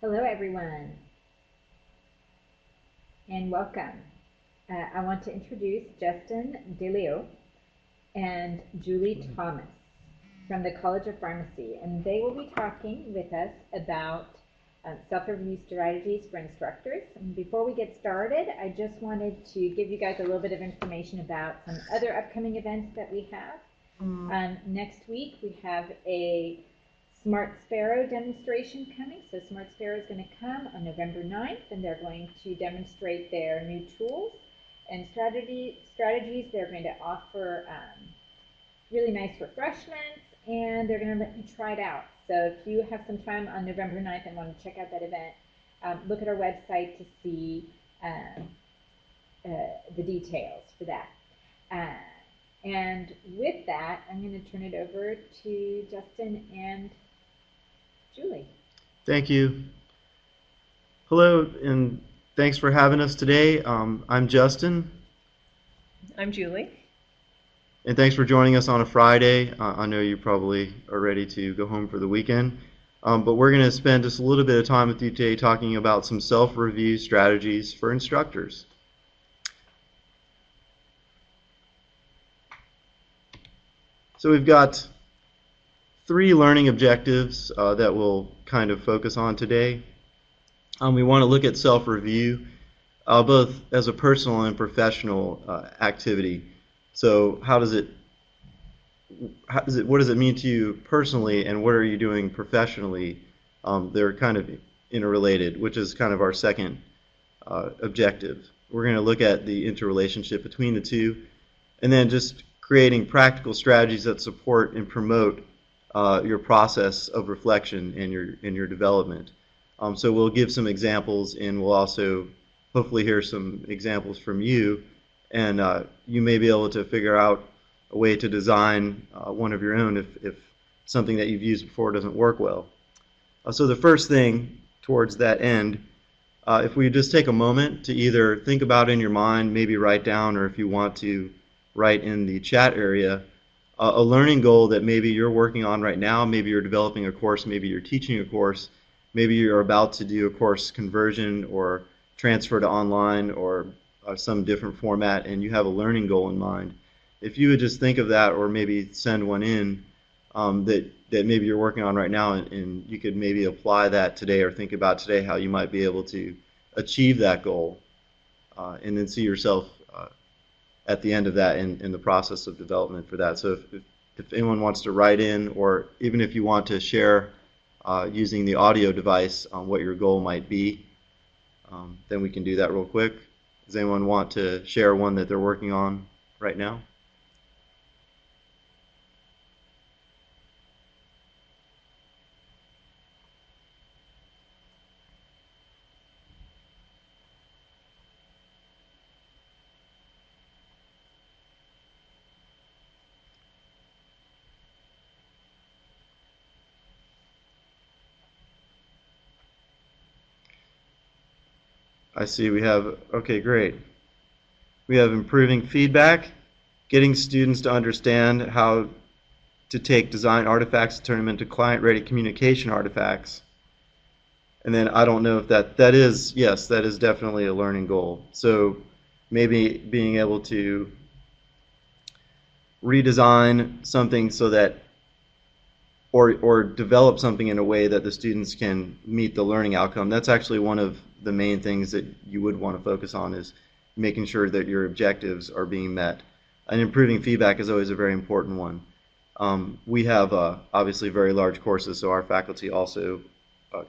Hello, everyone, and welcome. I want to introduce Justin DeLeo and Julie Thomas from the College of Pharmacy, and they will be talking with us about self-review strategies for instructors. And before we get started, I just wanted to give you guys a little bit of information about some other upcoming events that we have. Next week, we have a Smart Sparrow demonstration coming. So Smart Sparrow is going to come on November 9th, and they're going to demonstrate their new tools and strategies. They're going to offer really nice refreshments, and they're going to let you try it out. So if you have some time on November 9th and want to check out that event, look at our website to see the details for that. And with that, I'm going to turn it over to Justin and Julie. Thank you. Hello, and thanks for having us today. I'm Justin. I'm Julie. And thanks for joining us on a Friday. I know you probably are ready to go home for the weekend. But we're going to spend just a little bit of time with you today talking about some self-review strategies for instructors. So we've got 3 learning objectives that we'll kind of focus on today. We want to look at self-review both as a personal and professional activity. So what does it mean to you personally, and what are you doing professionally? They're kind of interrelated, which is kind of our second objective. We're going to look at the interrelationship between the two, and then just creating practical strategies that support and promote your process of reflection and your development. So we'll give some examples, and we'll also hopefully hear some examples from you, and you may be able to figure out a way to design one of your own if something that you've used before doesn't work well. So the first thing towards that end, if we just take a moment to either think about in your mind, maybe write down, or if you want to write in the chat area, a learning goal that maybe you're working on right now. Maybe you're developing a course, maybe you're teaching a course, maybe you're about to do a course conversion or transfer to online or some different format, and you have a learning goal in mind. If you would just think of that, or maybe send one in that maybe you're working on right now, and you could maybe apply that today, or think about today how you might be able to achieve that goal, and then see yourself at the end of that in the process of development for that. So if anyone wants to write in, or even if you want to share using the audio device on what your goal might be, then we can do that real quick. Does anyone want to share one that they're working on right now? I see we have, okay, great. We have improving feedback, getting students to understand how to take design artifacts and turn them into client-ready communication artifacts. And then I don't know if that is, yes, that is definitely a learning goal. So maybe being able to redesign something so that, or develop something in a way that the students can meet the learning outcome. That's actually one of the main things that you would want to focus on, is making sure that your objectives are being met. And improving feedback is always a very important one. We have obviously very large courses, so our faculty also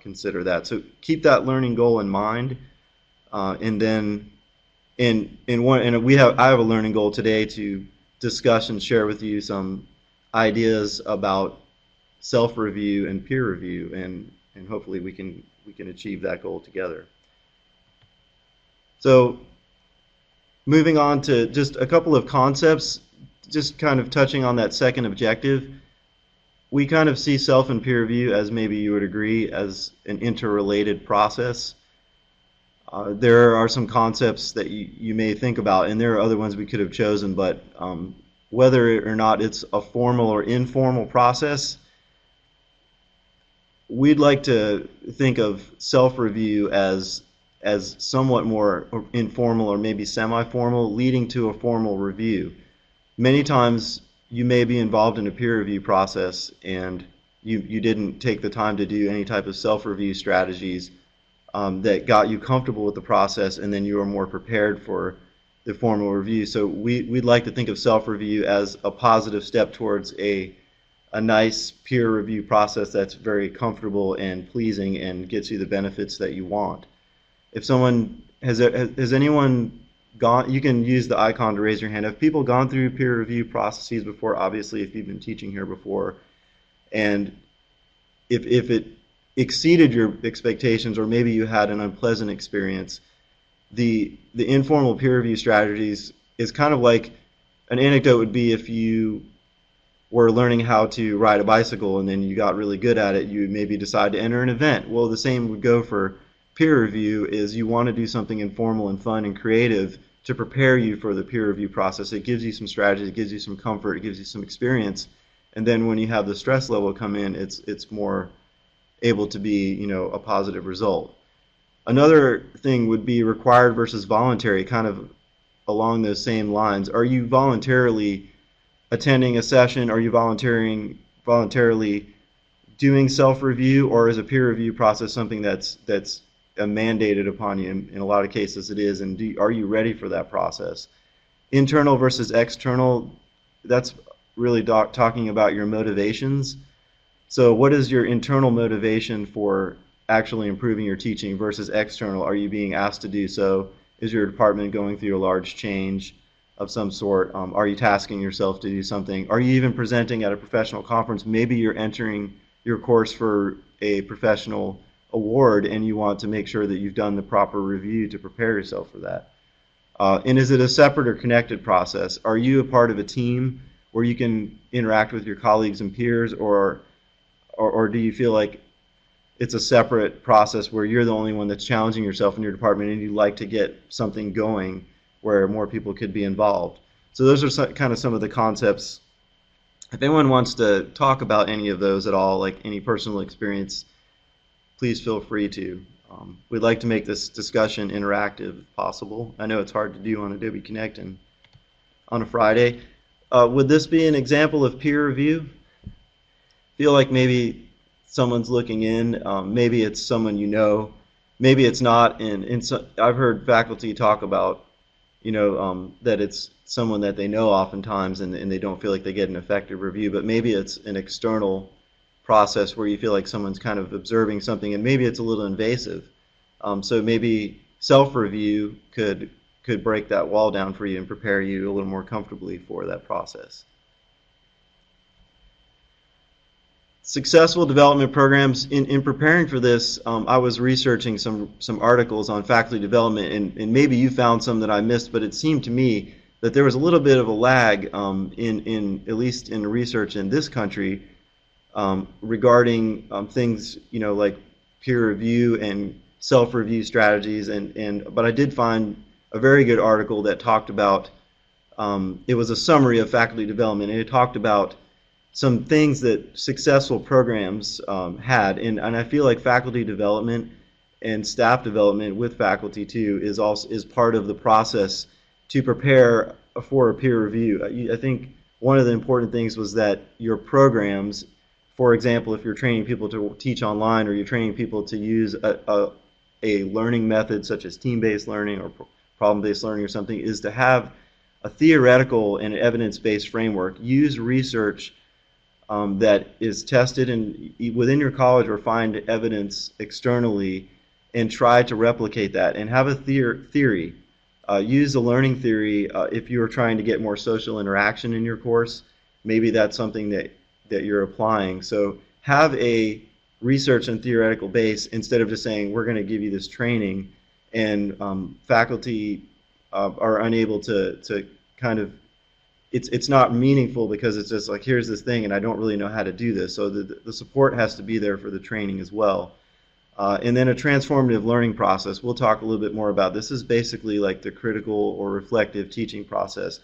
consider that. So keep that learning goal in mind, and then I have a learning goal today to discuss and share with you some ideas about self-review and peer review, and hopefully we can achieve that goal together. So moving on to just a couple of concepts, just kind of touching on that second objective. We kind of see self and peer review as, maybe you would agree, as an interrelated process. There are some concepts that you may think about, and there are other ones we could have chosen, but whether or not it's a formal or informal process, we'd like to think of self-review as somewhat more informal or maybe semi-formal, leading to a formal review. Many times you may be involved in a peer review process and you didn't take the time to do any type of self-review strategies that got you comfortable with the process, and then you were more prepared for the formal review. So we'd like to think of self-review as a positive step towards a nice peer review process that's very comfortable and pleasing and gets you the benefits that you want. If someone has anyone gone, you can use the icon to raise your hand. Have people gone through peer review processes before? Obviously, if you've been teaching here before, and if it exceeded your expectations, or maybe you had an unpleasant experience, the informal peer review strategies is kind of like an anecdote would be if you were learning how to ride a bicycle and then you got really good at it, you maybe decide to enter an event. Well, the same would go for peer review. Is you want to do something informal and fun and creative to prepare you for the peer review process. It gives you some strategy, it gives you some comfort, it gives you some experience, and then when you have the stress level come in, it's more able to be, you know, a positive result. Another thing would be required versus voluntary, kind of along those same lines. Are you voluntarily attending a session? Are you voluntarily doing self-review, or is a peer review process something that's mandated upon you? In a lot of cases it is, and are you ready for that process? Internal versus external, that's really talking about your motivations. So what is your internal motivation for actually improving your teaching versus external? Are you being asked to do so? Is your department going through a large change of some sort? Are you tasking yourself to do something? Are you even presenting at a professional conference? Maybe you're entering your course for a professional award and you want to make sure that you've done the proper review to prepare yourself for that. And is it a separate or connected process? Are you a part of a team where you can interact with your colleagues and peers, or do you feel like it's a separate process where you're the only one that's challenging yourself in your department and you'd like to get something going where more people could be involved? So those are kind of some of the concepts. If anyone wants to talk about any of those at all, like any personal experience, please feel free to. We'd like to make this discussion interactive if possible. I know it's hard to do on Adobe Connect and on a Friday. Would this be an example of peer review? Feel like maybe someone's looking in, maybe it's someone you know, maybe it's not. And I've heard faculty talk about, you know, that it's someone that they know oftentimes and they don't feel like they get an effective review, but maybe it's an external process where you feel like someone's kind of observing something and maybe it's a little invasive. So maybe self-review could break that wall down for you and prepare you a little more comfortably for that process. Successful development programs. In preparing for this, I was researching some articles on faculty development, and maybe you found some that I missed, but it seemed to me that there was a little bit of a lag in at least in research in this country regarding things, you know, like peer review and self-review strategies, but I did find a very good article that talked about, it was a summary of faculty development, and it talked about some things that successful programs had, and I feel like faculty development and staff development with faculty too is part of the process to prepare for a peer review. I think one of the important things was that your programs, for example, if you're training people to teach online or you're training people to use a learning method such as team-based learning or problem-based learning or something, is to have a theoretical and evidence-based framework. Use research that is tested within your college, or find evidence externally and try to replicate that and have a theory. Use the learning theory if you're trying to get more social interaction in your course. Maybe that's something that you're applying. So have a research and theoretical base instead of just saying we're going to give you this training, and faculty are unable to kind of, it's not meaningful because it's just like, here's this thing and I don't really know how to do this. So the support has to be there for the training as well. And then a transformative learning process. We'll talk a little bit more about this. This is basically like the critical or reflective teaching process.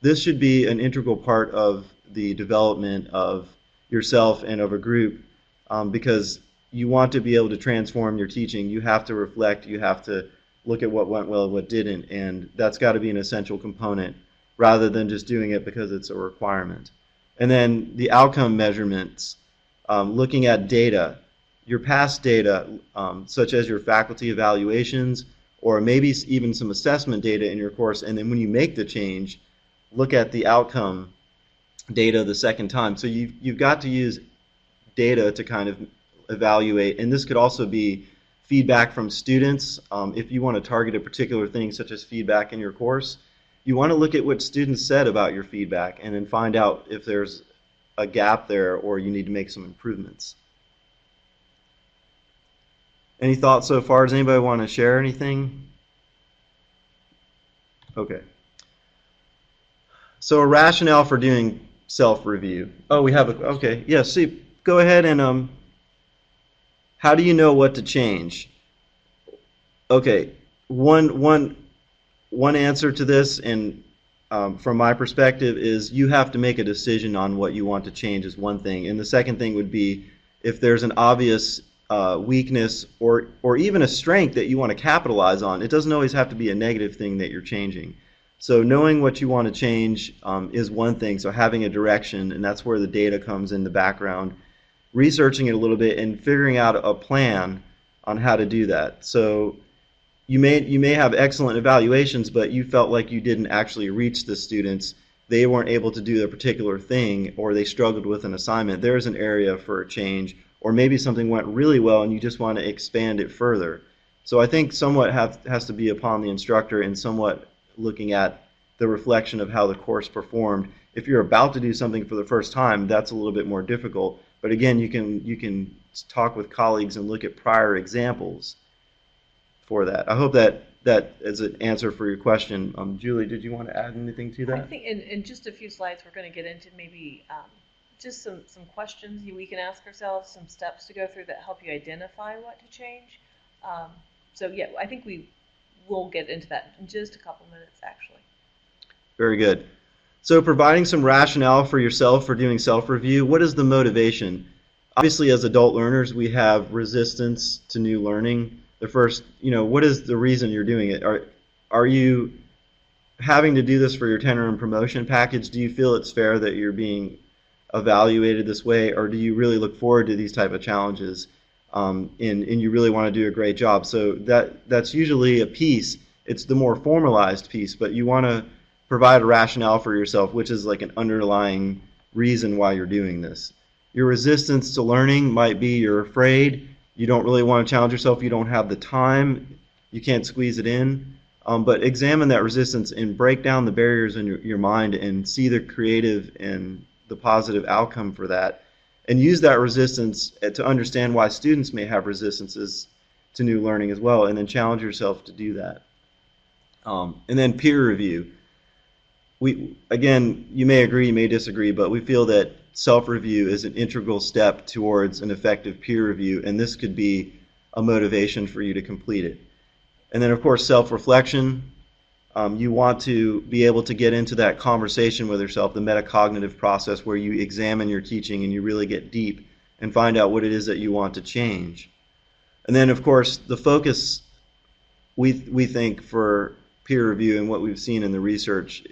This should be an integral part of the development of yourself and of a group, because you want to be able to transform your teaching, you have to reflect, you have to look at what went well, what didn't, and that's got to be an essential component rather than just doing it because it's a requirement. And then the outcome measurements, looking at data, your past data, such as your faculty evaluations, or maybe even some assessment data in your course, and then when you make the change, look at the outcome data the second time. So you've got to use data to kind of evaluate, and this could also be feedback from students. If you want to target a particular thing, such as feedback in your course, you want to look at what students said about your feedback and then find out if there's a gap there or you need to make some improvements. Any thoughts so far? Does anybody want to share anything? Okay. So a rationale for doing self-review. Oh, we have a, okay. Yeah, see, go ahead and, how do you know what to change? Okay, one answer to this, and from my perspective, is you have to make a decision on what you want to change is one thing. And the second thing would be if there's an obvious weakness or even a strength that you want to capitalize on. It doesn't always have to be a negative thing that you're changing. So knowing what you want to change is one thing, so having a direction, and that's where the data comes in the background, researching it a little bit and figuring out a plan on how to do that. So you may have excellent evaluations, but you felt like you didn't actually reach the students. They weren't able to do a particular thing, or they struggled with an assignment. There's an area for a change. Or maybe something went really well and you just want to expand it further. So I think somewhat has to be upon the instructor and somewhat looking at the reflection of how the course performed. If you're about to do something for the first time, that's a little bit more difficult. But again, you can talk with colleagues and look at prior examples for that. I hope that is an answer for your question. Julie, did you want to add anything to that? I think in just a few slides we're going to get into maybe just some questions we can ask ourselves, some steps to go through that help you identify what to change. So yeah, I think we will get into that in just a couple minutes, actually. Very good. So providing some rationale for yourself for doing self-review, what is the motivation? Obviously, as adult learners, we have resistance to new learning. The first, what is the reason you're doing it? Are you having to do this for your tenure and promotion package? Do you feel it's fair that you're being evaluated this way, or do you really look forward to these type of challenges and you really want to do a great job? So that's usually a piece. It's the more formalized piece, but you want to provide a rationale for yourself, which is like an underlying reason why you're doing this. Your resistance to learning might be you're afraid, you don't really want to challenge yourself, you don't have the time, you can't squeeze it in. But examine that resistance and break down the barriers in your mind and see the creative and the positive outcome for that, and use that resistance to understand why students may have resistances to new learning as well, and then challenge yourself to do that. And then peer review. Again, you may agree, you may disagree, but we feel that self-review is an integral step towards an effective peer review, and this could be a motivation for you to complete it. And then, of course, self-reflection. You want to be able to get into that conversation with yourself, the metacognitive process where you examine your teaching and you really get deep and find out what it is that you want to change. And then, of course, the focus, we think, for peer review and what we've seen in the research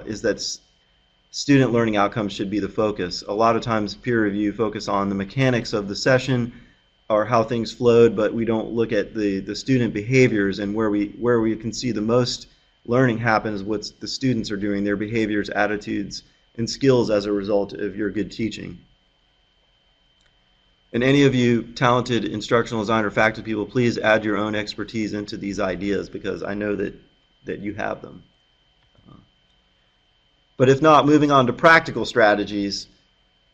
is that student learning outcomes should be the focus. A lot of times peer review focus on the mechanics of the session or how things flowed, but we don't look at the student behaviors and where we can see the most learning happens, what the students are doing, their behaviors, attitudes, and skills as a result of your good teaching. And any of you talented instructional design or faculty people, please add your own expertise into these ideas because I know that you have them. But if not, moving on to practical strategies.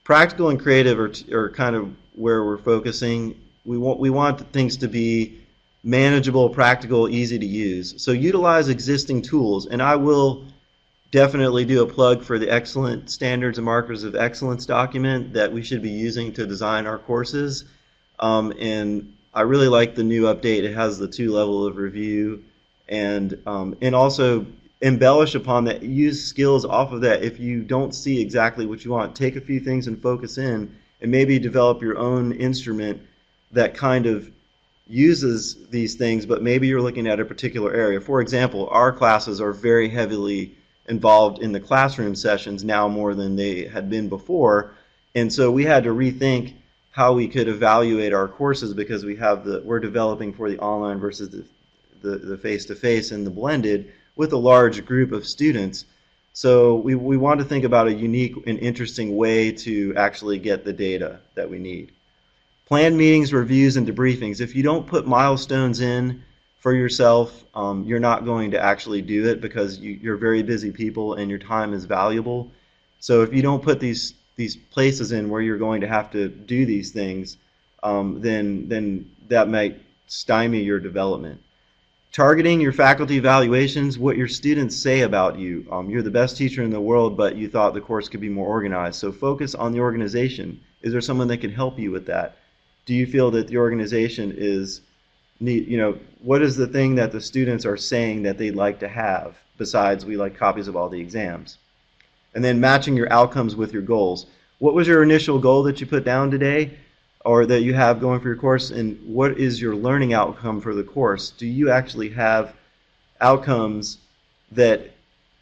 Practical and creative are kind of where we're focusing. We want things to be manageable, practical, easy to use. So utilize existing tools, and I will definitely do a plug for the Excellent Standards and Markers of Excellence document that we should be using to design our courses. And I really like the new update. It has the 2 levels of review, and also embellish upon that. Use skills off of that. If you don't see exactly what you want, take a few things and focus in, and maybe develop your own instrument that kind of uses these things, but maybe you're looking at a particular area. For example, our classes are very heavily involved in the classroom sessions now more than they had been before, and so we had to rethink how we could evaluate our courses because we're developing for the online versus the face-to-face and the blended with a large group of students. So we want to think about a unique and interesting way to actually get the data that we need. Planned meetings, reviews, and debriefings. If you don't put milestones in for yourself, you're not going to actually do it because you're very busy people and your time is valuable. So if you don't put these places in where you're going to have to do these things, then that might stymie your development. Targeting your faculty evaluations, what your students say about you. You're the best teacher in the world, but you thought the course could be more organized. So focus on the organization. Is there someone that can help you with that? Do you feel that the organization is, what is the thing that the students are saying that they'd like to have besides we like copies of all the exams? And then matching your outcomes with your goals. What was your initial goal that you put down today or that you have going for your course, and what is your learning outcome for the course? Do you actually have outcomes that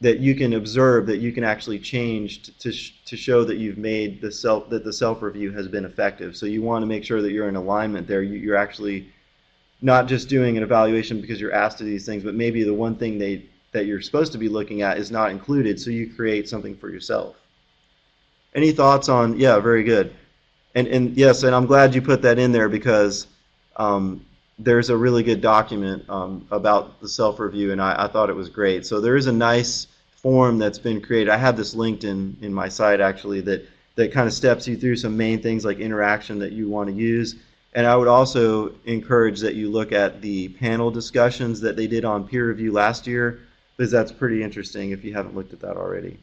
you can observe, that you can actually change to show that you've made the self-review has been effective? So you want to make sure that you're in alignment there. You're actually not just doing an evaluation because you're asked to do these things, but maybe the one thing that you're supposed to be looking at is not included, so you create something for yourself. Any thoughts on, yeah, very good. And yes, and I'm glad you put that in there because there's a really good document about the self-review, and I thought it was great. So there is a nice form that's been created. I have this linked in my site, actually, that kind of steps you through some main things like interaction that you want to use. And I would also encourage that you look at the panel discussions that they did on peer review last year, because that's pretty interesting if you haven't looked at that already.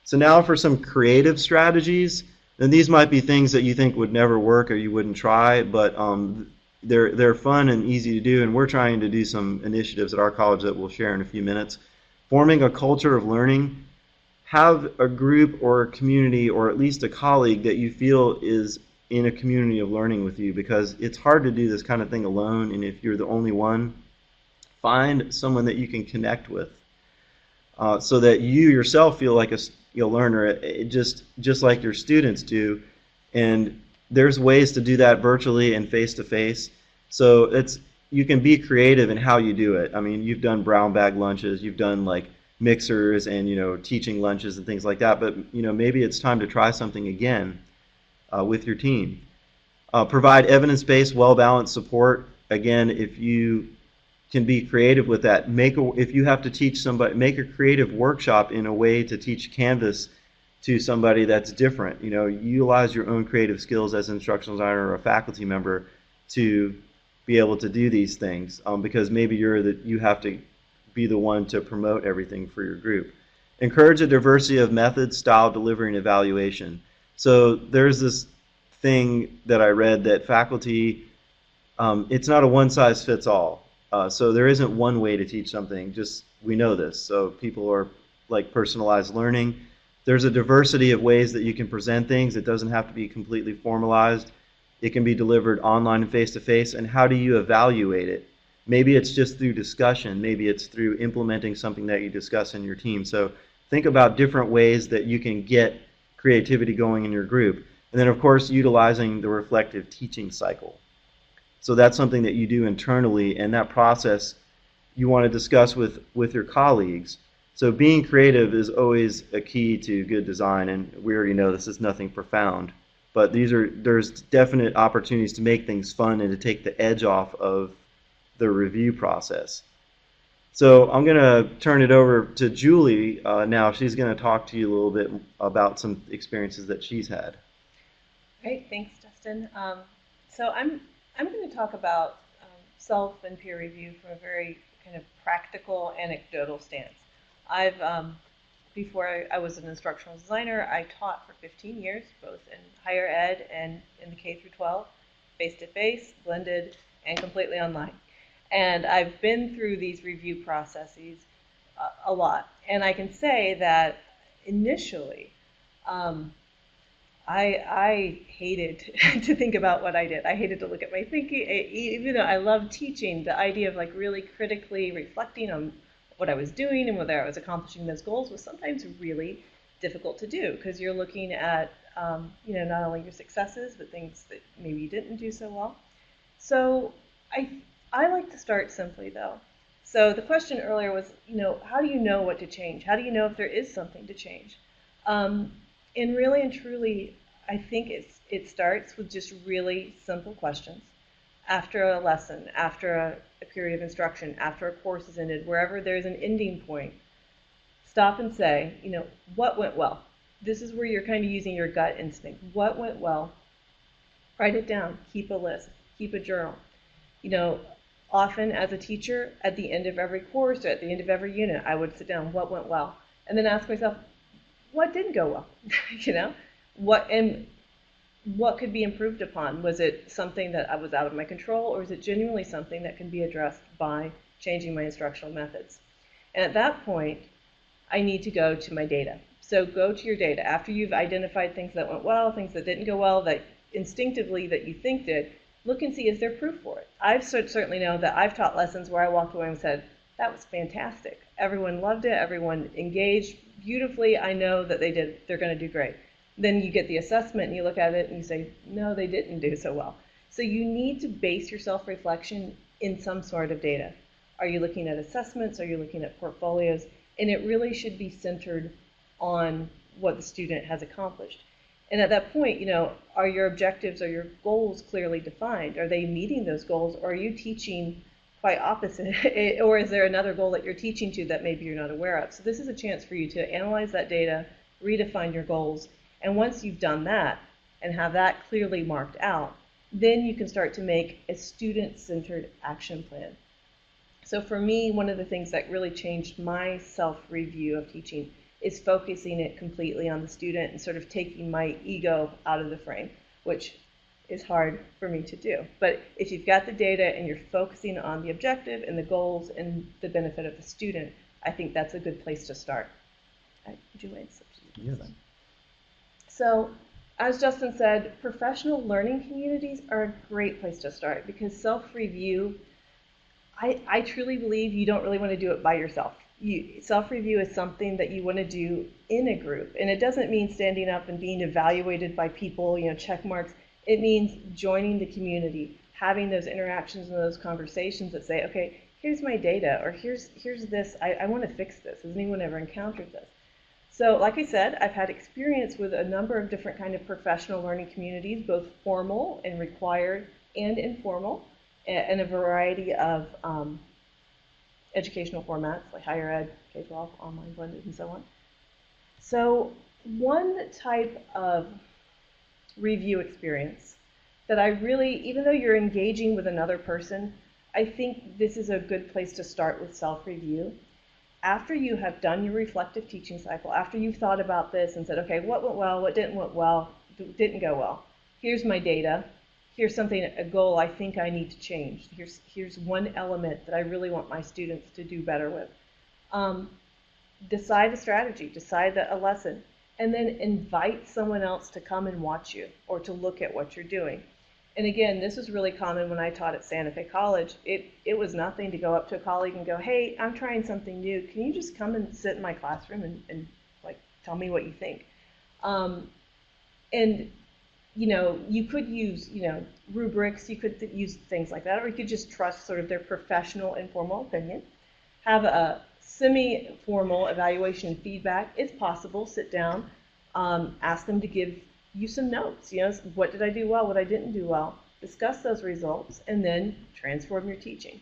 So now for some creative strategies. And these might be things that you think would never work or you wouldn't try, but they're fun and easy to do, and we're trying to do some initiatives at our college that we'll share in a few minutes. Forming a culture of learning. Have a group or a community or at least a colleague that you feel is in a community of learning with you, because it's hard to do this kind of thing alone, and if you're the only one, find someone that you can connect with so that you yourself feel like a learner, just like your students do. And there's ways to do that virtually and face-to-face. So you can be creative in how you do it. I mean, you've done brown bag lunches, you've done like mixers and teaching lunches and things like that, but maybe it's time to try something again with your team. Provide evidence-based, well-balanced support. Again, if you can be creative with that, if you have to teach somebody, make a creative workshop in a way to teach Canvas to somebody that's different. Utilize your own creative skills as an instructional designer or a faculty member to be able to do these things, because maybe you have to be the one to promote everything for your group. Encourage a diversity of methods, style, delivery, and evaluation. So there's this thing that I read that faculty, it's not a one-size-fits-all. So there isn't one way to teach something, we know this. So people are like personalized learning. There's a diversity of ways that you can present things. It doesn't have to be completely formalized. It can be delivered online and face-to-face. And how do you evaluate it? Maybe it's just through discussion. Maybe it's through implementing something that you discuss in your team. So think about different ways that you can get creativity going in your group. And then, of course, utilizing the reflective teaching cycle. So that's something that you do internally, and that process you want to discuss with your colleagues. So being creative is always a key to good design, and we already know this is nothing profound, but there's definite opportunities to make things fun and to take the edge off of the review process. So I'm going to turn it over to Julie now. She's going to talk to you a little bit about some experiences that she's had. Great, thanks, Justin. So I'm going to talk about self and peer review from a very kind of practical, anecdotal stance. Before I was an instructional designer, I taught for 15 years, both in higher ed and in the K through 12, face-to-face, blended, and completely online. And I've been through these review processes a lot. And I can say that initially, I hated to think about what I did. I hated to look at my thinking, even though I love teaching. The idea of like really critically reflecting on what I was doing and whether I was accomplishing those goals was sometimes really difficult to do because you're looking at not only your successes but things that maybe you didn't do so well. So I like to start simply though. So the question earlier was, how do you know what to change? How do you know if there is something to change? And really and truly, I think it starts with just really simple questions. After a lesson, after a period of instruction, after a course is ended, wherever there's an ending point, stop and say, what went well? This is where you're kind of using your gut instinct. What went well? Write it down. Keep a list. Keep a journal. Often as a teacher, at the end of every course or at the end of every unit, I would sit down, what went well? And then ask myself, what didn't go well? What could be improved upon? Was it something that I was out of my control, or is it genuinely something that can be addressed by changing my instructional methods? And at that point, I need to go to my data. So go to your data. After you've identified things that went well, things that didn't go well, that instinctively that you think did, look and see, is there proof for it? I've certainly know that I've taught lessons where I walked away and said, that was fantastic. Everyone loved it. Everyone engaged beautifully. I know that they're going to do great. Then you get the assessment and you look at it and you say, no, they didn't do so well. So you need to base your self-reflection in some sort of data. Are you looking at assessments? Are you looking at portfolios? And it really should be centered on what the student has accomplished. And at that point, are your objectives or your goals clearly defined? Are they meeting those goals, or are you teaching quite opposite? Or is there another goal that you're teaching to that maybe you're not aware of? So this is a chance for you to analyze that data, redefine your goals, and once you've done that and have that clearly marked out, then you can start to make a student-centered action plan. So for me, one of the things that really changed my self-review of teaching is focusing it completely on the student and sort of taking my ego out of the frame, which is hard for me to do. But if you've got the data and you're focusing on the objective and the goals and the benefit of the student, I think that's a good place to start. Juile, Yes. So, as Justin said, professional learning communities are a great place to start because self-review, I truly believe you don't really want to do it by yourself. Self-review is something that you want to do in a group, and it doesn't mean standing up and being evaluated by people, check marks. It means joining the community, having those interactions and those conversations that say, okay, here's my data, or here's this, I want to fix this. Has anyone ever encountered this? So like I said, I've had experience with a number of different kind of professional learning communities, both formal and required and informal, and a variety of educational formats like higher ed, K-12, online blended, and so on. So one type of review experience that I really, even though you're engaging with another person, I think this is a good place to start with self-review. After you have done your reflective teaching cycle, after you've thought about this and said, okay, what went well, what didn't go well, here's my data, here's a goal I think I need to change, here's one element that I really want my students to do better with. Decide a strategy, decide a lesson, and then invite someone else to come and watch you or to look at what you're doing. And again, this was really common when I taught at Santa Fe College. It was nothing to go up to a colleague and go, hey, I'm trying something new. Can you just come and sit in my classroom and like tell me what you think? And you could use rubrics, you could use things like that, or you could just trust sort of their professional informal opinion. Have a semi-formal evaluation and feedback. It's possible. Sit down, ask them to give you some notes. What did I do well, what I didn't do well. Discuss those results, and then transform your teaching.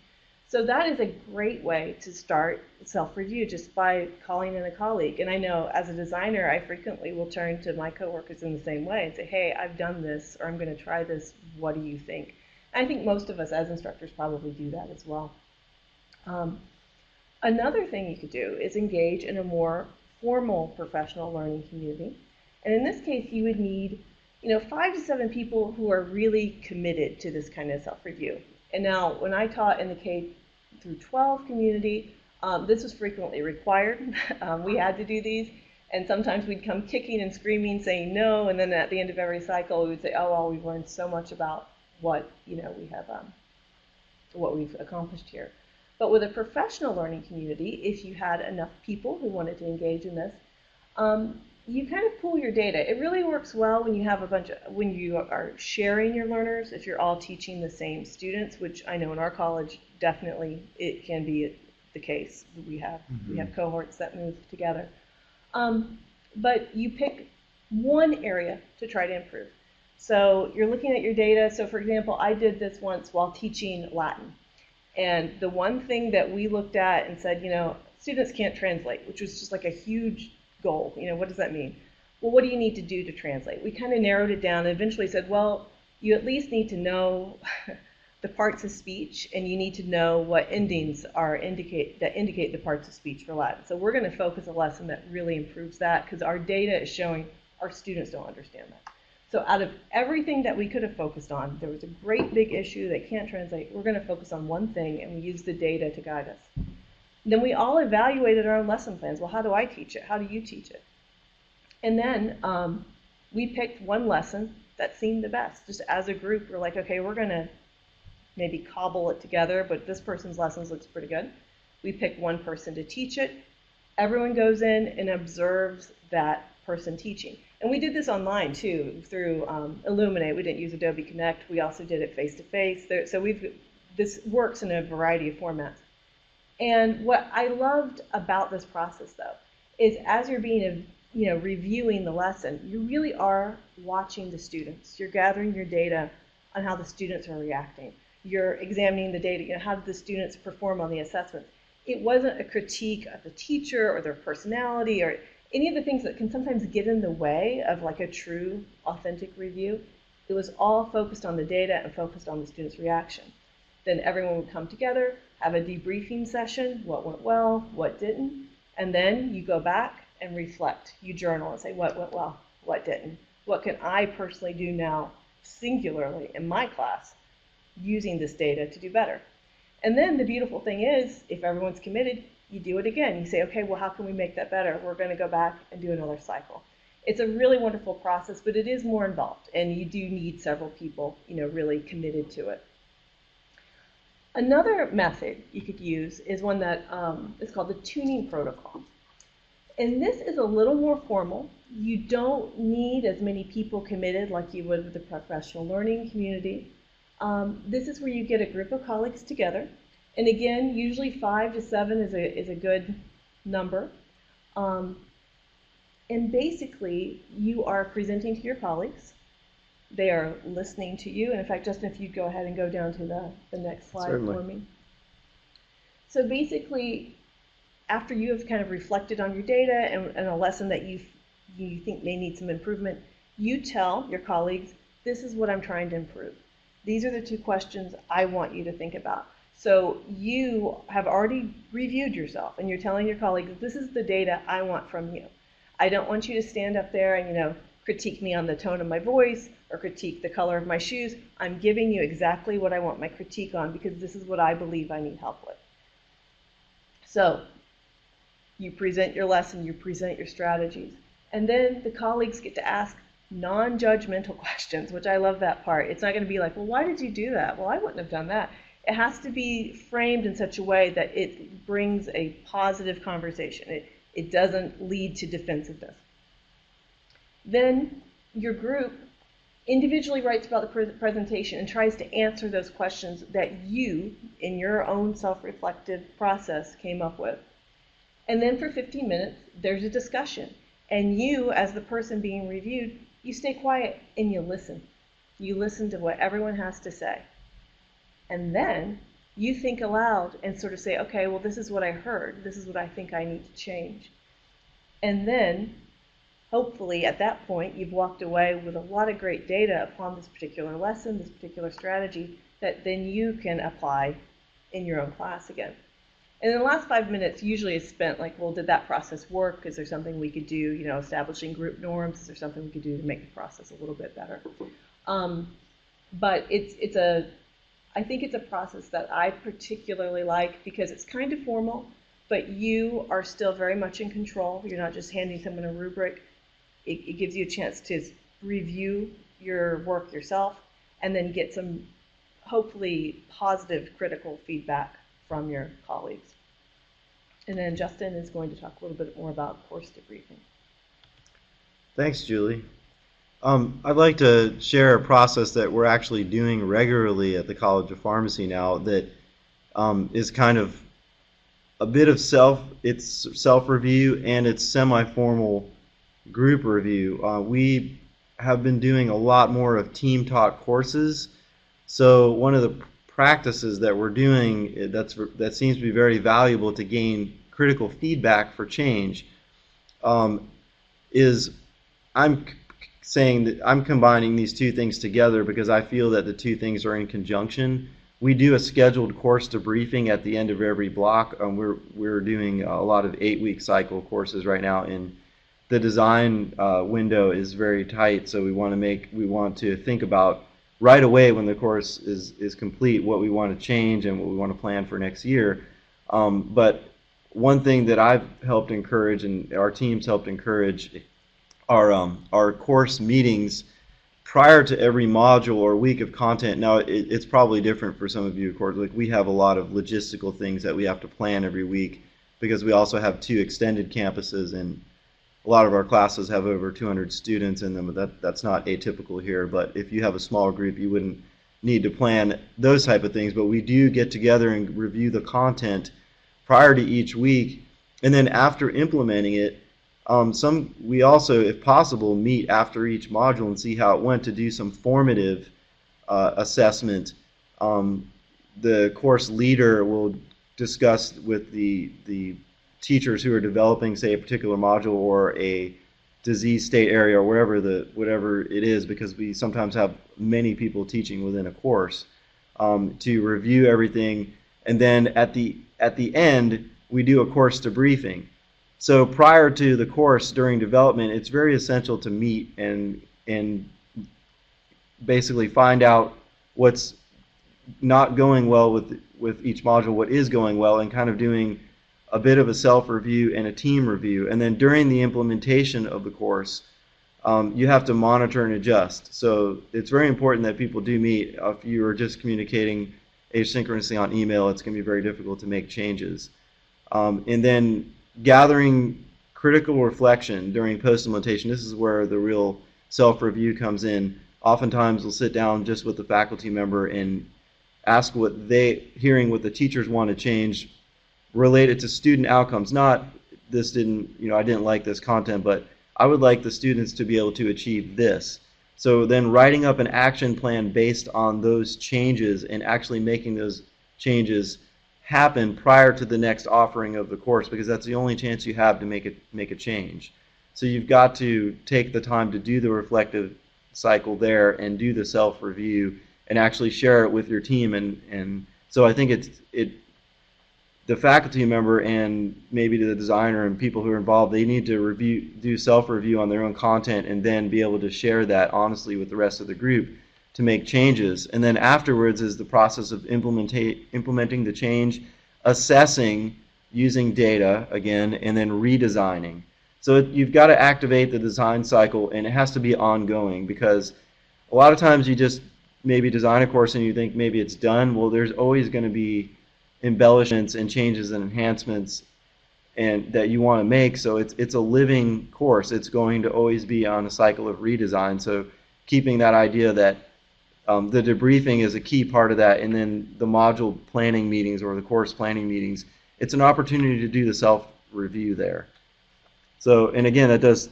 So that is a great way to start self-review, just by calling in a colleague. And I know as a designer, I frequently will turn to my coworkers in the same way and say, hey, I've done this, or I'm going to try this. What do you think? I think most of us as instructors probably do that as well. Another thing you could do is engage in a more formal professional learning community. And in this case, you would need 5 to 7 people who are really committed to this kind of self-review. And now, when I taught in the K through 12 community, this was frequently required. We had to do these. And sometimes we'd come kicking and screaming, saying no, and then at the end of every cycle, we would say, oh, well, we've learned so much about what, we have, what we've accomplished here. But with a professional learning community, if you had enough people who wanted to engage in this, you kind of pool your data. It really works well when you have when you are sharing your learners, if you're all teaching the same students, which I know in our college, definitely it can be the case. We have cohorts that move together. But you pick one area to try to improve. So you're looking at your data. So for example, I did this once while teaching Latin. And the one thing that we looked at and said, students can't translate, which was just like a huge goal. What does that mean? Well, what do you need to do to translate? We kind of narrowed it down and eventually said, well, you at least need to know the parts of speech, and you need to know what endings that indicate the parts of speech for Latin. So we're going to focus a lesson that really improves that, because our data is showing our students don't understand that. So out of everything that we could have focused on, there was a great big issue they can't translate. We're going to focus on one thing, and we use the data to guide us. Then we all evaluated our own lesson plans. Well, how do I teach it? How do you teach it? And then we picked one lesson that seemed the best. Just as a group, we're like, okay, we're going to maybe cobble it together, but this person's lessons looks pretty good. We pick one person to teach it. Everyone goes in and observes that person teaching. And we did this online too, through Illuminate. We didn't use Adobe Connect. We also did it face-to-face. So this works in a variety of formats. And what I loved about this process, though, is as you're being, reviewing the lesson, you really are watching the students. You're gathering your data on how the students are reacting. You're examining the data, how did the students perform on the assessment. It wasn't a critique of the teacher or their personality or any of the things that can sometimes get in the way of like a true, authentic review. It was all focused on the data and focused on the students' reaction. Then everyone would come together, have a debriefing session, what went well, what didn't, and then you go back and reflect. You journal and say what went well, what didn't. What can I personally do now, singularly in my class, using this data to do better? And then the beautiful thing is, if everyone's committed, you do it again. You say, okay, well, how can we make that better? We're going to go back and do another cycle. It's a really wonderful process, but it is more involved, and you do need several people, really committed to it. Another method you could use is one that is called the tuning protocol. And this is a little more formal. You don't need as many people committed like you would with the professional learning community. This is where you get a group of colleagues together. And again, usually 5 to 7 is a good number. And basically, you are presenting to your colleagues. They are listening to you. And in fact, Justin, if you'd go ahead and go down to the next slide Certainly. for me. So basically, after you have kind of reflected on your data and a lesson that you think may need some improvement, you tell your colleagues, this is what I'm trying to improve. These are the 2 questions I want you to think about. So you have already reviewed yourself, and you're telling your colleagues, this is the data I want from you. I don't want you to stand up there and, critique me on the tone of my voice or critique the color of my shoes. I'm giving you exactly what I want my critique on, because this is what I believe I need help with. So you present your lesson, you present your strategies, and then the colleagues get to ask non-judgmental questions, which I love that part. It's not going to be like, well, why did you do that? Well, I wouldn't have done that. It has to be framed in such a way that it brings a positive conversation. It doesn't lead to defensiveness. Then your group individually writes about the presentation and tries to answer those questions that you, in your own self-reflective process, came up with. And then for 15 minutes, there's a discussion. And you, as the person being reviewed, you stay quiet and you listen. You listen to what everyone has to say. And then you think aloud and sort of say, okay, well, this is what I heard. This is what I think I need to change. And then, hopefully, at that point, you've walked away with a lot of great data upon this particular lesson, this particular strategy, that then you can apply in your own class again. And in the last 5 minutes usually is spent like, well, did that process work? Is there something we could do, establishing group norms? Is there something we could do to make the process a little bit better? But I think it's a process that I particularly like, because it's kind of formal, but you are still very much in control. You're not just handing someone a rubric. It gives you a chance to review your work yourself and then get some hopefully positive critical feedback from your colleagues. And then Justin is going to talk a little bit more about course debriefing. Thanks, Julie. I'd like to share a process that we're actually doing regularly at the College of Pharmacy now that is kind of a bit of self-review and it's semi-formal group review. We have been doing a lot more of team talk courses. So one of the practices that we're doing that seems to be very valuable to gain critical feedback for change is I'm saying that I'm combining these two things together because I feel that the two things are in conjunction. We do a scheduled course debriefing at the end of every block. We're doing a lot of 8-week cycle courses right now, and the design window is very tight. So we want to think about right away when the course is complete what we want to change and what we want to plan for next year. But one thing that I've helped encourage and our teams helped encourage are course meetings prior to every module or week of content. Now, it's probably different for some of you, of course. Like, we have a lot of logistical things that we have to plan every week because we also have 2 extended campuses, and a lot of our classes have over 200 students in them. That's not atypical here, but if you have a small group, you wouldn't need to plan those type of things. But we do get together and review the content prior to each week, and then after implementing it, we also, if possible, meet after each module and see how it went to do some formative assessment. The course leader will discuss with the teachers who are developing, say, a particular module or a disease state area or whatever it is, because we sometimes have many people teaching within a course, to review everything, and then at the end we do a course debriefing. So prior to the course, during development, it's very essential to meet and basically find out what's not going well with each module, what is going well, and kind of doing a bit of a self-review and a team review. And then during the implementation of the course, you have to monitor and adjust. So it's very important that people do meet. If you are just communicating asynchronously on email, it's going to be very difficult to make changes. And then gathering critical reflection during post-implementation. This is where the real self-review comes in. Oftentimes we'll sit down just with the faculty member and ask hearing what the teachers want to change related to student outcomes. Not I didn't like this content, but I would like the students to be able to achieve this. So then writing up an action plan based on those changes and actually making those changes happen prior to the next offering of the course, because that's the only chance you have to make a change. So you've got to take the time to do the reflective cycle there and do the self-review and actually share it with your team. And so I think the faculty member and maybe the designer and people who are involved, they need to do self-review on their own content and then be able to share that honestly with the rest of the group to make changes. And then afterwards is the process of implementing the change, assessing using data again, and then redesigning. So you've got to activate the design cycle, and it has to be ongoing, because a lot of times you just maybe design a course and you think maybe it's done. Well, there's always going to be embellishments and changes and enhancements and that you want to make. So it's a living course. It's going to always be on a cycle of redesign. So keeping that idea that the debriefing is a key part of that, and then the module planning meetings or the course planning meetings, it's an opportunity to do the self-review there. So, and again, that does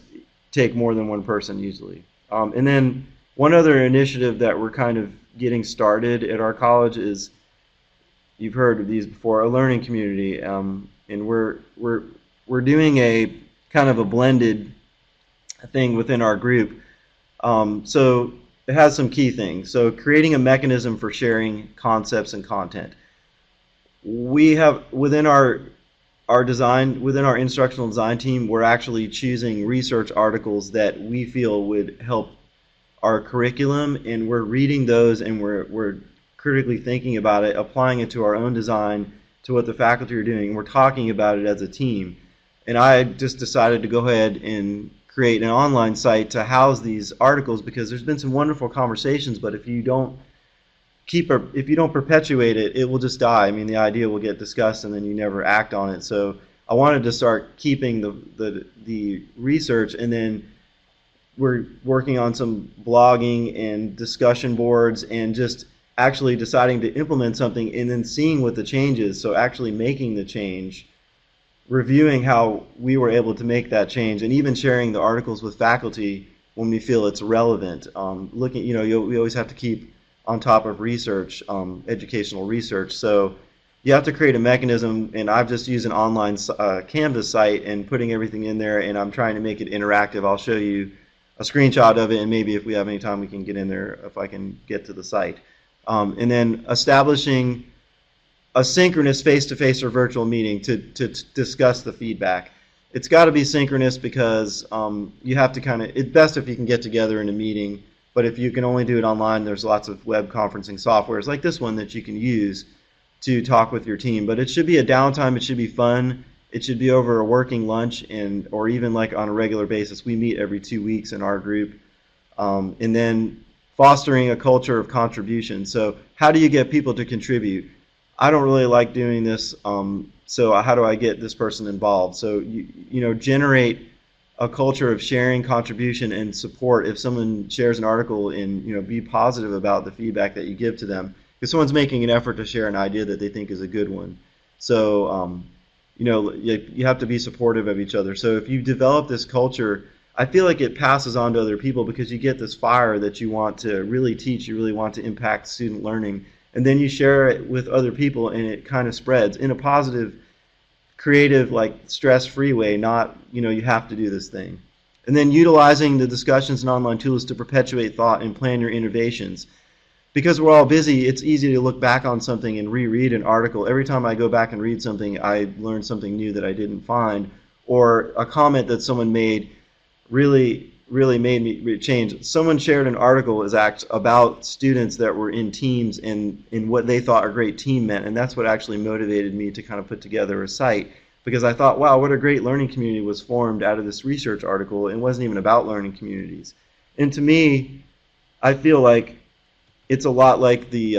take more than one person usually. And then one other initiative that we're kind of getting started at our college is, you've heard of these before, a learning community, and we're doing a kind of a blended thing within our group. So it has some key things. So creating a mechanism for sharing concepts and content. We have within our instructional design team, we're actually choosing research articles that we feel would help our curriculum, and we're reading those and we're critically thinking about it, applying it to our own design, to what the faculty are doing. We're talking about it as a team. And I just decided to go ahead and create an online site to house these articles, because there's been some wonderful conversations, but if you don't perpetuate it, it will just die. I mean, the idea will get discussed and then you never act on it. So I wanted to start keeping the research, and then we're working on some blogging and discussion boards and just actually deciding to implement something and then seeing what the change is. So actually making the change, reviewing how we were able to make that change, and even sharing the articles with faculty when we feel it's relevant. Looking, we always have to keep on top of research, educational research. So you have to create a mechanism, and I've just used an online Canvas site and putting everything in there, and I'm trying to make it interactive. I'll show you a screenshot of it, and maybe if we have any time we can get in there if I can get to the site. And then establishing a synchronous face-to-face or virtual meeting to discuss the feedback. It's got to be synchronous because you have to it's best if you can get together in a meeting, but if you can only do it online, there's lots of web conferencing softwares like this one that you can use to talk with your team. But it should be a downtime, it should be fun, it should be over a working lunch, or even like on a regular basis. We meet every 2 weeks in our group. And then fostering a culture of contribution. So how do you get people to contribute? I don't really like doing this, so how do I get this person involved? So generate a culture of sharing, contribution, and support. If someone shares an article, and be positive about the feedback that you give to them, because someone's making an effort to share an idea that they think is a good one. So you have to be supportive of each other. So if you develop this culture, I feel like it passes on to other people, because you get this fire that you want to really teach, you really want to impact student learning, and then you share it with other people, and it kind of spreads in a positive, creative, like stress-free way, not, you have to do this thing. And then utilizing the discussions and online tools to perpetuate thought and plan your innovations. Because we're all busy, it's easy to look back on something and reread an article. Every time I go back and read something, I learn something new that I didn't find, or a comment that someone made really made me change. Someone shared an article about students that were in teams and in what they thought a great team meant, and that's what actually motivated me to kind of put together a site, because I thought, wow, what a great learning community was formed out of this research article. It wasn't even about learning communities. And to me, I feel like it's a lot like the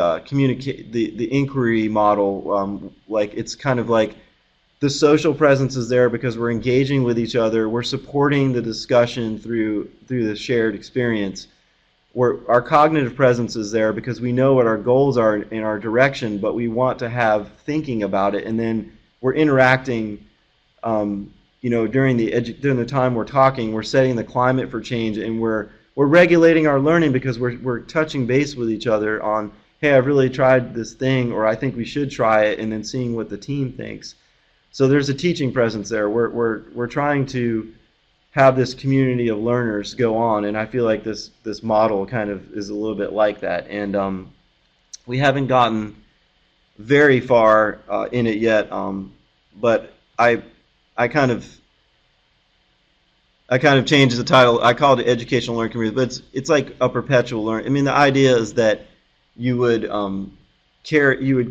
inquiry model. Like it's kind of like the social presence is there because we're engaging with each other. We're supporting the discussion through the shared experience. Our cognitive presence is there because we know what our goals are in our direction, but we want to have thinking about it. And then we're interacting. During the time we're talking, we're setting the climate for change, and we're regulating our learning because we're touching base with each other on, hey, I've really tried this thing, or I think we should try it, and then seeing what the team thinks. So there's a teaching presence there. We're trying to have this community of learners go on, and I feel like this model kind of is a little bit like that. And we haven't gotten very far in it yet, but I kind of changed the title. I called it Educational Learning Community, but it's like a perpetual learning. I mean, the idea is that you would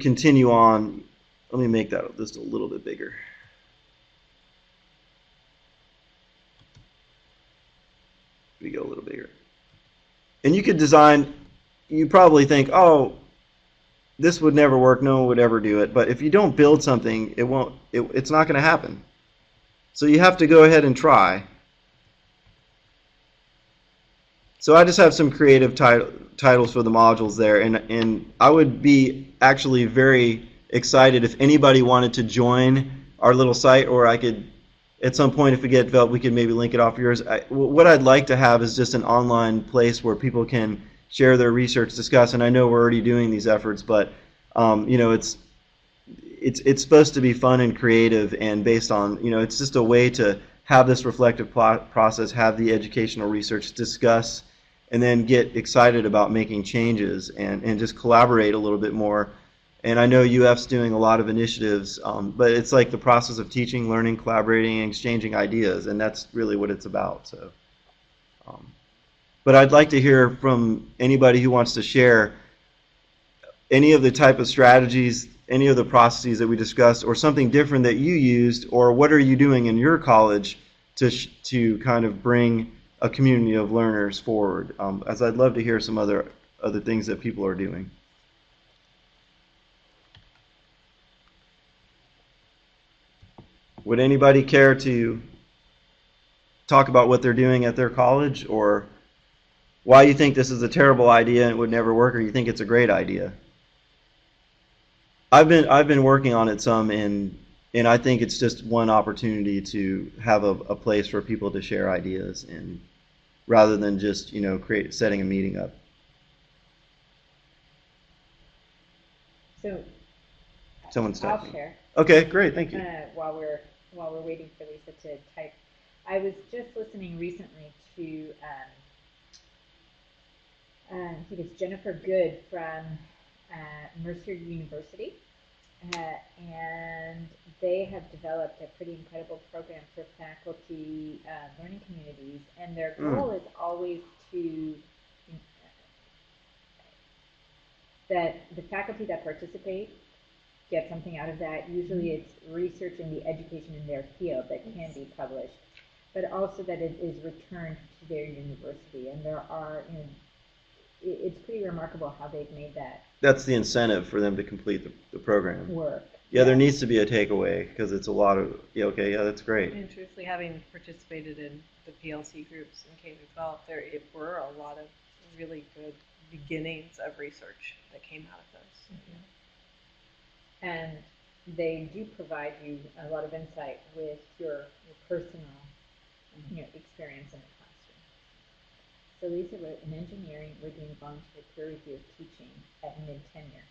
continue on. Let me make that just a little bit bigger. We go a little bigger. And you could design, you probably think, oh, this would never work, no one would ever do it. But if you don't build something, it's not going to happen. So you have to go ahead and try. So I just have some creative titles for the modules there, and I would be actually very excited if anybody wanted to join our little site, or I could, at some point, if we get developed, we could maybe link it off yours. What I'd like to have is just an online place where people can share their research, discuss, and I know we're already doing these efforts, but it's supposed to be fun and creative and based on, it's just a way to have this reflective process, have the educational research, discuss, and then get excited about making changes and just collaborate a little bit more. And I know UF's doing a lot of initiatives, but it's like the process of teaching, learning, collaborating, and exchanging ideas, and that's really what it's about. So, but I'd like to hear from anybody who wants to share any of the type of strategies any of the processes that we discussed, or something different that you used, or what are you doing in your college to kind of bring a community of learners forward? As I'd love to hear some other things that people are doing. Would anybody care to talk about what they're doing at their college, or why you think this is a terrible idea and it would never work, or you think it's a great idea? I've been working on it some, and I think it's just one opportunity to have a place for people to share ideas, and rather than just setting a meeting up. So Someone's I'll typing. share. Okay, great, thank you. While we're waiting for Lisa to type, I was just listening recently to I think it's Jennifer Good from Mercer University, and they have developed a pretty incredible program for faculty learning communities, and their goal is always to that the faculty that participate get something out of that. Usually it's research in the education in their field that can be published, but also that it is returned to their university. And there are, it's pretty remarkable how they've made that. That's the incentive for them to complete the program. Work. Yeah, there needs to be a takeaway, because it's a lot of, that's great. And truthfully, having participated in the PLC groups in K-12, there were a lot of really good beginnings of research that came out of those. Mm-hmm. And they do provide you a lot of insight with your personal experience in the classroom. So Lisa wrote, in engineering, we're doing volunteer peer review of teaching at mid-tenure,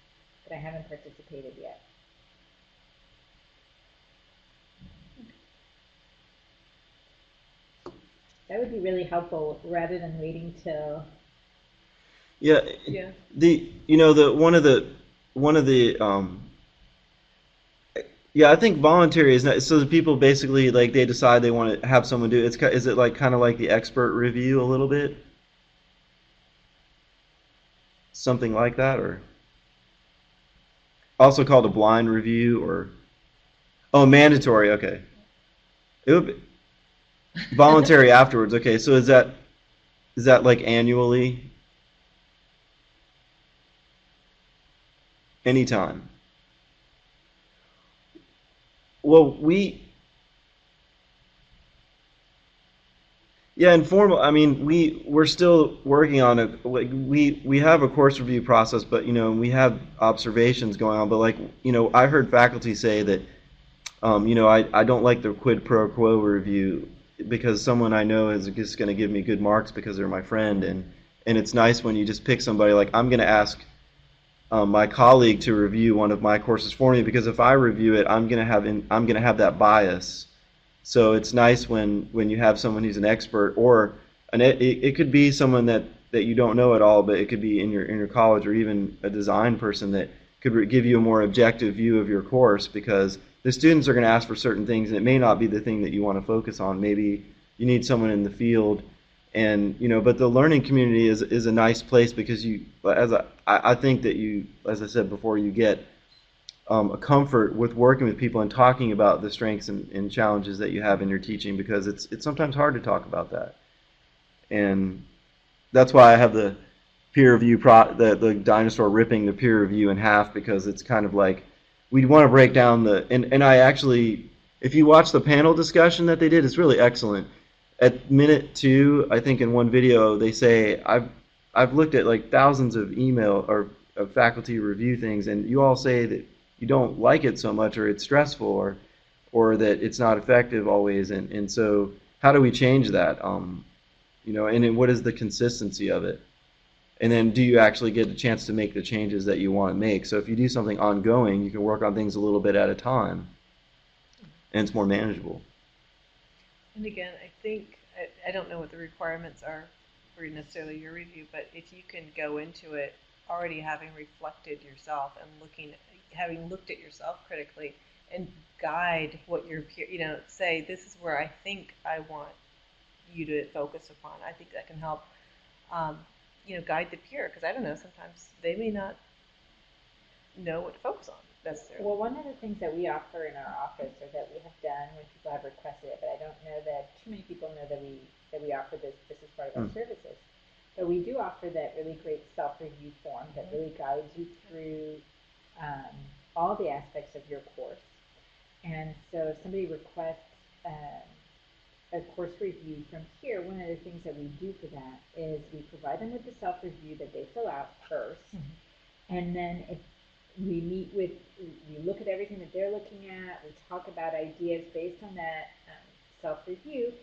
but I haven't participated yet. That would be really helpful rather than waiting till. Yeah. I think voluntary is not, so the people basically, like, they decide they want to have someone do it. Is it like kind of like the expert review a little bit? Something like that, or also called a blind review, or mandatory, okay. It would be voluntary afterwards. Okay, so is that like annually? Anytime. Well, informal. I mean, we're still working on it. We have a course review process, but we have observations going on. But I heard faculty say that, I don't like the quid pro quo review, because someone I know is just going to give me good marks because they're my friend, and it's nice when you just pick somebody, like, I'm going to ask my colleague to review one of my courses for me, because if I review it, I'm going to have that bias. So it's nice when you have someone who's an expert, or it could be someone that you don't know at all, but it could be in your college, or even a design person that could give you a more objective view of your course, because the students are going to ask for certain things, and it may not be the thing that you want to focus on. Maybe you need someone in the field, and but the learning community is a nice place, because I think that as I said before, you get a comfort with working with people and talking about the strengths and challenges that you have in your teaching, because it's sometimes hard to talk about that. And that's why I have the peer review, the dinosaur ripping the peer review in half, because it's kind of like, we want to break down and I actually, if you watch the panel discussion that they did, it's really excellent. At minute 2, I think in one video, they say, I've looked at like thousands of email or of faculty review things, and you all say that you don't like it so much, or it's stressful, or that it's not effective always, and so how do we change that? And then what is the consistency of it? And then do you actually get a chance to make the changes that you want to make? So if you do something ongoing, you can work on things a little bit at a time, and it's more manageable. And again, I think, I don't know what the requirements are for necessarily your review, but if you can go into it already having reflected yourself and having looked at yourself critically, and guide what your peer, say, this is where I think I want you to focus upon. I think that can help, guide the peer, because I don't know, sometimes they may not know what to focus on. necessarily. Well, one of the things that we offer in our office, or that we have done when people have requested it, but I don't know that too many people know that we offer this. This is part of our services. But we do offer that really great self-review form that really guides you through all the aspects of your course. And so if somebody requests a course review from here, one of the things that we do for that is we provide them with the self-review that they fill out first. And then if we meet with, we look at everything that they're looking at, we talk about ideas based on that self-review,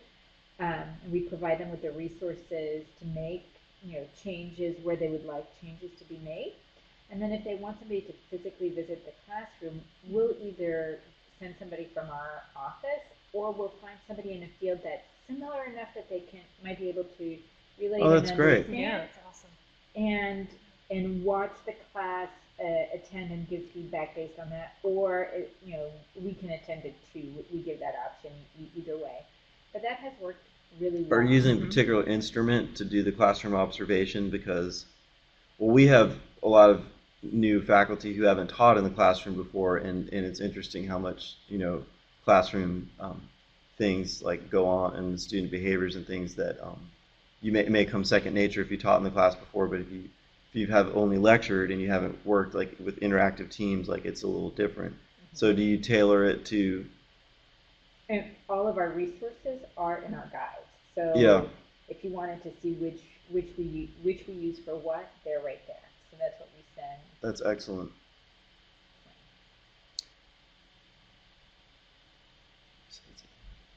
and we provide them with the resources to make, changes where they would like changes to be made. And then if they want somebody to physically visit the classroom, we'll either send somebody from our office, or we'll find somebody in a field that's similar enough that they might be able to relate. Oh, that's great. Yeah, that's awesome. And watch the class, attend and give feedback based on that, or we can attend it too. We give that option either way. But that has worked really well. Are you using a particular instrument to do the classroom observation? Because, well, we have a lot of new faculty who haven't taught in the classroom before, and it's interesting how much classroom things like go on, and the student behaviors and things that you may come second nature if you taught in the class before, but if you have only lectured and you haven't worked like with interactive teams, like it's a little different. So do you tailor it to? And all of our resources are in our guides. So yeah. If you wanted to see which we use for what, they're right there. So that's what we send. That's excellent.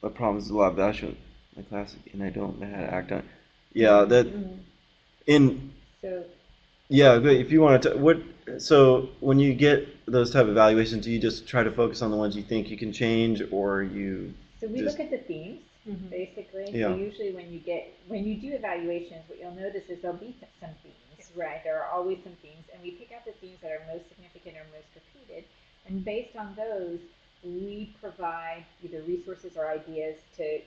The problem is a lot of value in my class, and I don't know how to act on it. Yeah, that So. Yeah, but if you want to, so when you get those type of evaluations, do you just try to focus on the ones you think you can change, or you? So we look at the themes, basically. Yeah. So usually when you do evaluations, what you'll notice is there'll be some themes, right? There are always some themes, and we pick out the themes that are most significant or most repeated, and based on those, we provide either resources or ideas to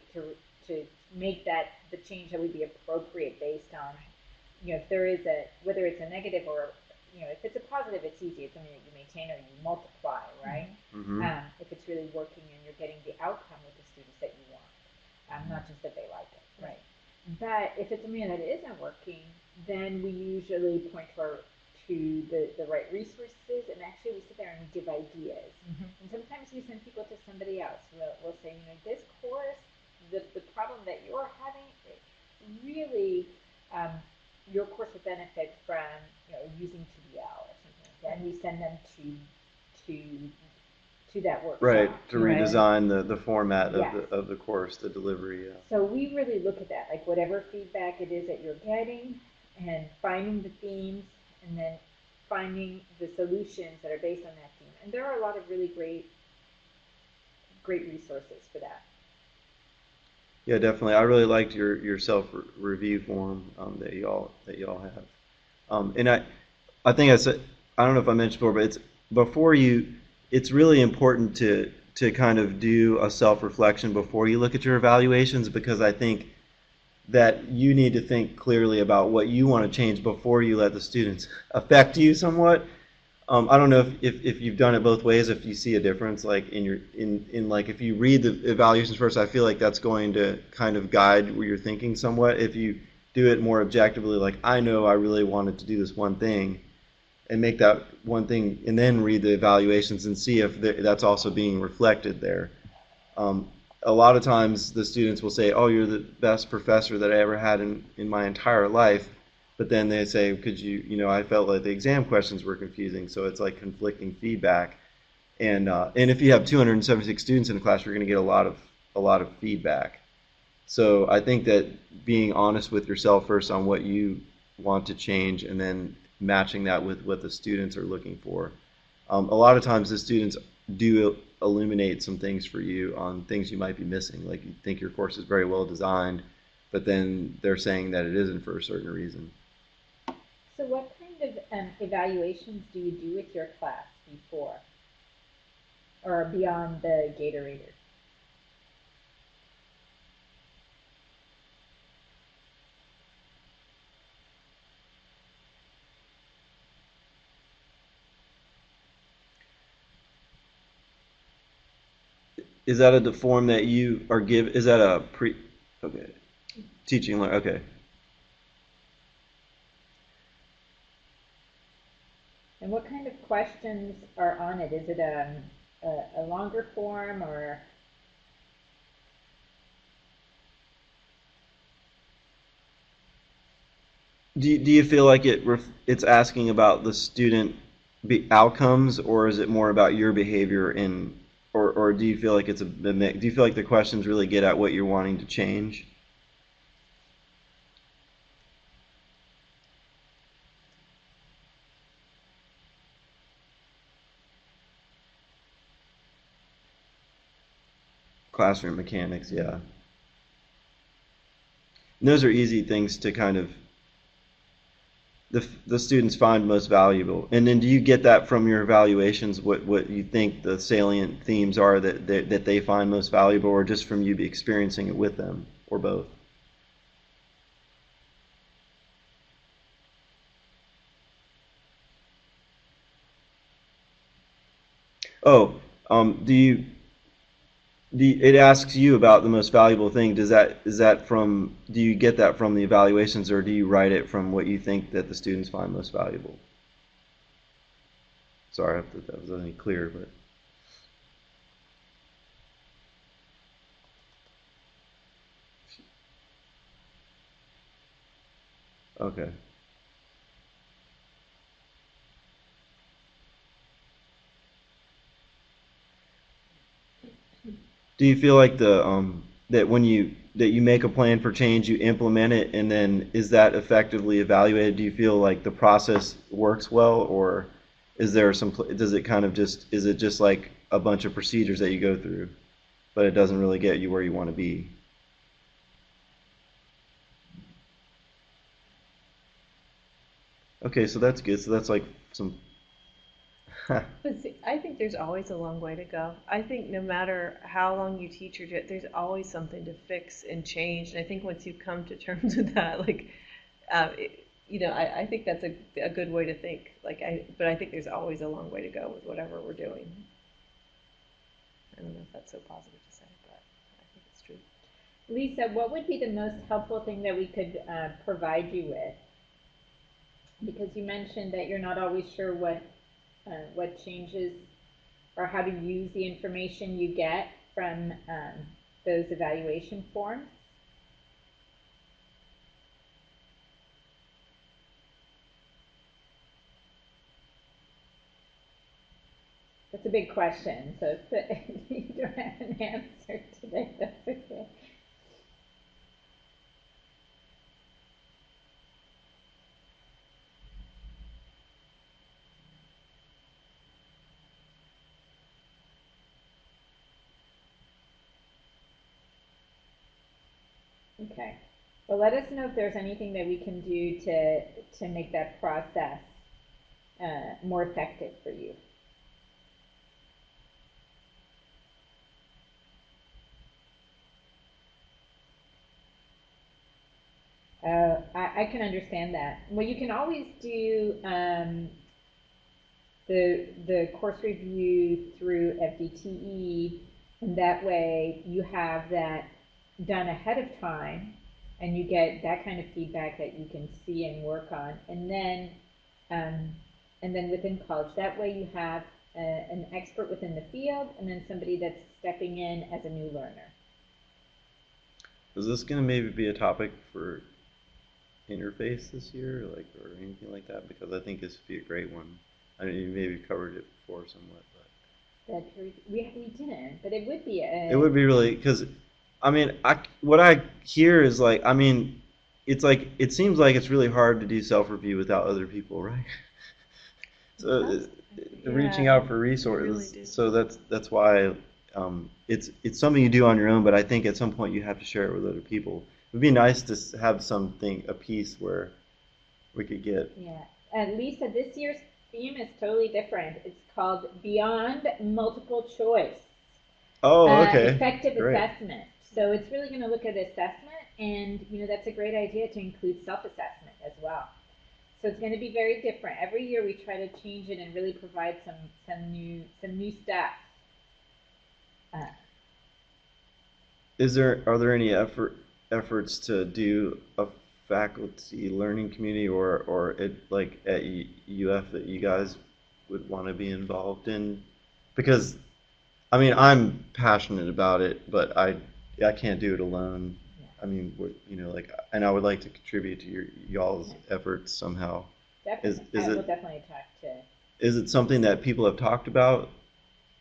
make that the change that would be appropriate based on. If there is whether it's a negative or, if it's a positive, it's easy. It's something that you maintain or you multiply, right? If it's really working and you're getting the outcome with the students that you want, not just that they like it, right? But if it's something that isn't working, then we usually point to the right resources, and actually we sit there and we give ideas. And sometimes we send people to somebody else. We'll say, this course, the problem that you're having, really, your course would benefit from using TDL or something like that, and we send them to that workshop. Right, to redesign the format yes. of the course, the delivery. Yeah. So we really look at that, like whatever feedback it is that you're getting, and finding the themes, and then finding the solutions that are based on that theme. And there are a lot of really great resources for that. Yeah, definitely. I really liked your self-review form that y'all have. And I think I said, I don't know if I mentioned before, but it's really important to kind of do a self-reflection before you look at your evaluations, because I think that you need to think clearly about what you want to change before you let the students affect you somewhat. I don't know if you've done it both ways, if you see a difference, like like if you read the evaluations first, I feel like that's going to kind of guide where you're thinking somewhat. If you do it more objectively, like I know I really wanted to do this one thing, and make that one thing, and then read the evaluations and see if that's also being reflected there. A lot of times the students will say, oh, you're the best professor that I ever had in my entire life. But then they say, could you, I felt like the exam questions were confusing. So it's like conflicting feedback. And if you have 276 students in a class, you're going to get a lot of feedback. So I think that being honest with yourself first on what you want to change, and then matching that with what the students are looking for. A lot of times the students do illuminate some things for you on things you might be missing. Like you think your course is very well designed, but then they're saying that it isn't for a certain reason. So what kind of evaluations do you do with your class before or beyond the Gatorade? Is that the form that you are is that a okay, teaching, okay. And what kind of questions are on it? Is it a longer form or? Do you feel like it's asking about the student outcomes, or is it more about your behavior or do you feel like it's a mix? Do you feel like the questions really get at what you're wanting to change? Classroom mechanics, yeah. And those are easy things to kind of the students find most valuable. And then do you get that from your evaluations, what you think the salient themes are that they find most valuable, or just from you experiencing it with them, or both? Oh, it asks you about the most valuable thing. Do you get that from the evaluations, or do you write it from what you think that the students find most valuable? Sorry if that was any clear, but okay. Do you feel like that when you make a plan for change, you implement it, and then is that effectively evaluated? Do you feel like the process works well, or is there does it kind of is it just like a bunch of procedures that you go through, but it doesn't really get you where you want to be? Okay, so that's good. So that's like some. But see, I think there's always a long way to go. I think no matter how long you teach or there's always something to fix and change. And I think once you come to terms with that, like, I think that's a good way to think. But I think there's always a long way to go with whatever we're doing. I don't know if that's so positive to say, but I think it's true. Lisa, what would be the most helpful thing that we could provide you with? Because you mentioned that you're not always sure what changes or how to use the information you get from those evaluation forms. That's a big question, so if you don't have an answer today, that's okay. Okay. Well, let us know if there's anything that we can do to make that process more effective for you. I can understand that. Well, you can always do the course review through FDTE, and that way you have that done ahead of time, and you get that kind of feedback that you can see and work on, um, and then within college, that way you have an expert within the field, and then somebody that's stepping in as a new learner. Is this going to maybe be a topic for interface this year, or anything like that? Because I think this would be a great one. I mean, you maybe covered it before somewhat, but We didn't, but it would be a. it would be really because, I mean, what I hear is like, I mean, it's like it seems like it's really hard to do self-review without other people, right? So reaching out for resources. Really so that's why it's something you do on your own, but I think at some point you have to share it with other people. It would be nice to have a piece where we could get. Yeah. And Lisa, this year's theme is totally different. It's called Beyond Multiple Choice. Oh, okay. Effective Great. assessment. So it's really going to look at assessment, and that's a great idea to include self-assessment as well. So it's going to be very different. Every year we try to change it and really provide some new stuff. Are there any efforts to do a faculty learning community or like at UF that you guys would want to be involved in? Because I mean, I'm passionate about it, but I can't do it alone. Yeah. I mean, like, and I would like to contribute to y'all's efforts somehow. Definitely. Is I will it definitely talk to. is it something that people have talked about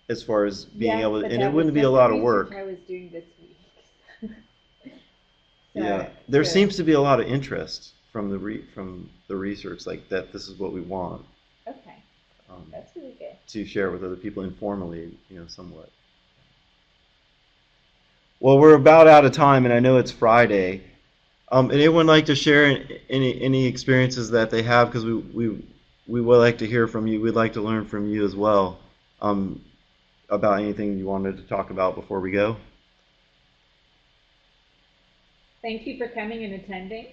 as far as being Yes, able to, but and that it was wouldn't be just a the lot of research work. I was doing this week. Yeah, there So, seems to be a lot of interest from the research, like that this is what we want, okay, um, that's really good. to share with other people informally, somewhat. Well, we're about out of time, and I know it's Friday. Anyone like to share any experiences that they have? Because we would like to hear from you. We'd like to learn from you as well, about anything you wanted to talk about before we go. Thank you for coming and attending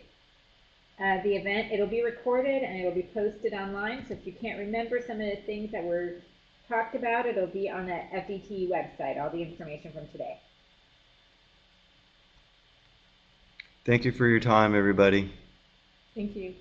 the event. It'll be recorded and it'll be posted online. So if you can't remember some of the things that were talked about, it'll be on the FDT website. All the information from today. Thank you for your time, everybody. Thank you.